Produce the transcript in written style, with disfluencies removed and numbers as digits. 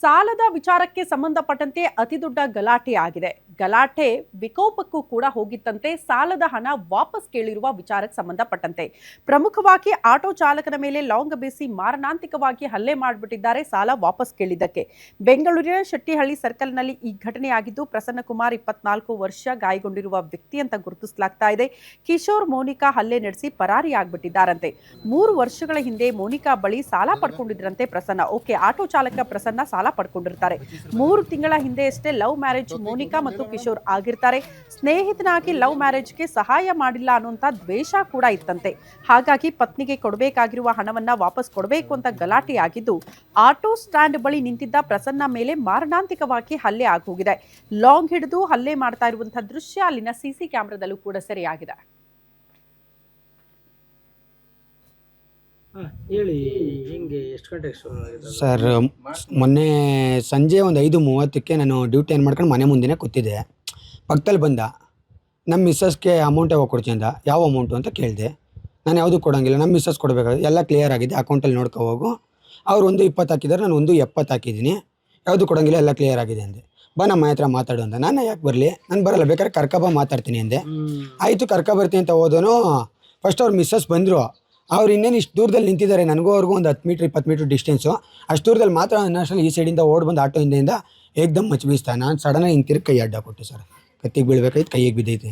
ಸಾಲದ ವಿಚಾರಕ್ಕೆ ಸಂಬಂಧಪಟ್ಟಂತೆ ಅತಿದೊಡ್ಡ ಗಲಾಟೆ ಆಗಿದೆ. ಗಲಾಟೆ ವಿಕೋಪಕ್ಕೂ ಕೂಡ ಹೋಗಿತ್ತಂತೆ. ಸಾಲದ ಹಣ ವಾಪಸ್ ಕೇಳಿರುವ ವಿಚಾರಕ್ಕೆ ಸಂಬಂಧಪಟ್ಟಂತೆ ಪ್ರಮುಖವಾಗಿ ಆಟೋ ಚಾಲಕನ ಮೇಲೆ ಲಾಂಗ್ ಬೀಸಿ ಮಾರಣಾಂತಿಕವಾಗಿ ಹಲ್ಲೆ ಮಾಡಿಬಿಟ್ಟಿದ್ದಾರೆ ಸಾಲ ವಾಪಸ್ ಕೇಳಿದ್ದಕ್ಕೆ. ಬೆಂಗಳೂರಿನ ಶೆಟ್ಟಿಹಳ್ಳಿ ಸರ್ಕಲ್ನಲ್ಲಿ ಈ ಘಟನೆ ಆಗಿದ್ದು, ಪ್ರಸನ್ನ ಕುಮಾರ್ 24 ವರ್ಷ ಗಾಯಗೊಂಡಿರುವ ವ್ಯಕ್ತಿ ಅಂತ ಗುರುತಿಸಲಾಗ್ತಾ ಇದೆ. ಕಿಶೋರ್ ಮೋನಿಕಾ ಹಲ್ಲೆ ನಡೆಸಿ ಪರಾರಿಯಾಗ್ಬಿಟ್ಟಿದ್ದಾರಂತೆ. 3 ವರ್ಷಗಳ ಹಿಂದೆ ಮೋನಿಕಾ ಬಳಿ ಸಾಲ ಪಡ್ಕೊಂಡಿದ್ರಂತೆ ಪ್ರಸನ್ನ. ಆಟೋ ಚಾಲಕ ಪ್ರಸನ್ನ ಸಾಲ ಪಡ್ಕೊಂಡಿರ್ತಾರೆ. 3 ತಿಂಗಳ ಹಿಂದೆ ಅಷ್ಟೇ ಲವ್ ಮ್ಯಾರೇಜ್ ಮೋನಿಕಾ ಮತ್ತು ಕಿಶೋರ್ ಆಗಿರ್ತಾರೆ. ಸ್ನೇಹಿತನಾಗಿ ಲವ್ ಮ್ಯಾರೇಜ್ಗೆ ಸಹಾಯ ಮಾಡಿಲ್ಲ ಅನ್ನುವಂತ ದ್ವೇಷ ಕೂಡ ಇತ್ತಂತೆ. ಹಾಗಾಗಿ ಪತ್ನಿಗೆ ಕೊಡಬೇಕಾಗಿರುವ ಹಣವನ್ನ ವಾಪಸ್ ಕೊಡಬೇಕು ಅಂತ ಗಲಾಟೆ ಆಗಿದ್ದು, ಆಟೋ ಸ್ಟ್ಯಾಂಡ್ ಬಳಿ ನಿಂತಿದ್ದ ಪ್ರಸನ್ನ ಮೇಲೆ ಮಾರಣಾಂತಿಕವಾಗಿ ಹಲ್ಲೆ ಆಗೋಗಿದೆ. ಲಾಂಗ್ ಹಿಡಿದು ಹಲ್ಲೆ ಮಾಡ್ತಾ ಇರುವಂತಹ ದೃಶ್ಯ ಅಲ್ಲಿನ ಸಿಸಿ ಕ್ಯಾಮೆರಾದಲ್ಲೂ ಕೂಡ ಸೆರೆಯಾಗಿದೆ. ಹೇಳಿ, ಹೆಂಗೆ ಎಷ್ಟು ಗಂಟೆಗೆ ಶುರು ಆಗಿದೆ ಸರ್? ಮೊನ್ನೆ ಸಂಜೆ ಒಂದು 5:30ಕ್ಕೆ ನಾನು ಡ್ಯೂಟಿ ಏನು ಮಾಡ್ಕೊಂಡು ಮನೆ ಮುಂದೆನೇ ಕೂತಿದ್ದೆ. ಪಕ್ಕದಲ್ಲಿ ಬಂದ, ನಮ್ಮ ಮಿಸ್ಸಸ್ಗೆ ಅಮೌಂಟ್ ಯಾವಾಗ ಕೊಡ್ತೀನಿ ಅಂದ. ಯಾವ ಅಮೌಂಟು ಅಂತ ಕೇಳಿದೆ. ನಾನು ಯಾವುದೂ ಕೊಡೋಂಗಿಲ್ಲ, ನಮ್ಮ ಮಿಸ್ಸಸ್ ಕೊಡಬೇಕಾದ್ರೆ ಎಲ್ಲ ಕ್ಲಿಯರ್ ಆಗಿದೆ, ಅಕೌಂಟಲ್ಲಿ ನೋಡ್ಕೊ ಹೋಗು. ಅವ್ರು 1.20 ಹಾಕಿದ್ದಾರೆ, ನಾನು 1.70 ಹಾಕಿದ್ದೀನಿ, ಯಾವುದು ಕೊಡೋಂಗಿಲ್ಲ, ಎಲ್ಲ ಕ್ಲಿಯರ್ ಆಗಿದೆ ಅಂದೆ. ಬಾ ನಮ್ಮ ಮನೆ ಹತ್ರ ಮಾತಾಡು ಅಂದ. ನಾನು ಯಾಕೆ ಬರಲಿ, ನಾನು ಬರಲ್ಲ, ಬೇಕಾದ್ರೆ ಕರ್ಕೊಬ ಮಾತಾಡ್ತೀನಿ ಅಂದೆ. ಆಯಿತು ಕರ್ಕೊಬರ್ತೀನಿ ಅಂತ ಹೋದನು. ಫಸ್ಟ್ ಅವ್ರು ಮಿಸ್ಸಸ್ ಬಂದರು. ಅವ್ರು ಇನ್ನೇನು ಇಷ್ಟು ದೂರದಲ್ಲಿ ನಿಂತಿದ್ದಾರೆ, ನನಗೂ ಅವ್ರಿಗೂ ಒಂದು 10 ಮೀಟ್ರ್ 20 ಮೀಟ್ರ್ ಡಿಸ್ಟೆನ್ಸು. ಅಷ್ಟು ದೂರದಲ್ಲಿ ಮಾತ್ರ ಅನ್ನೋಷ್ಟರಲ್ಲಿ ಈ ಸೈಡಿಂದ ಓಡ್ ಬಂದು ಆಟೋ ಹಿಂದೆಯಿಂದ ಏಕ್ದಮ್ ಮಚ್ ಬೀಸ್ತಾ. ನಾನು ಸಡನ್ನಾಗಿ ಹಿಂಗೆ ತಿರುಗಿ ಕೈ ಅಡ್ಡ ಕೊಟ್ಟೆ ಸರ್. ಕತ್ತಿಗೆ ಬೀಳ್ಬೇಕಾಯ್ತು, ಕೈಗೆ ಬಿದ್ದೈತೆ.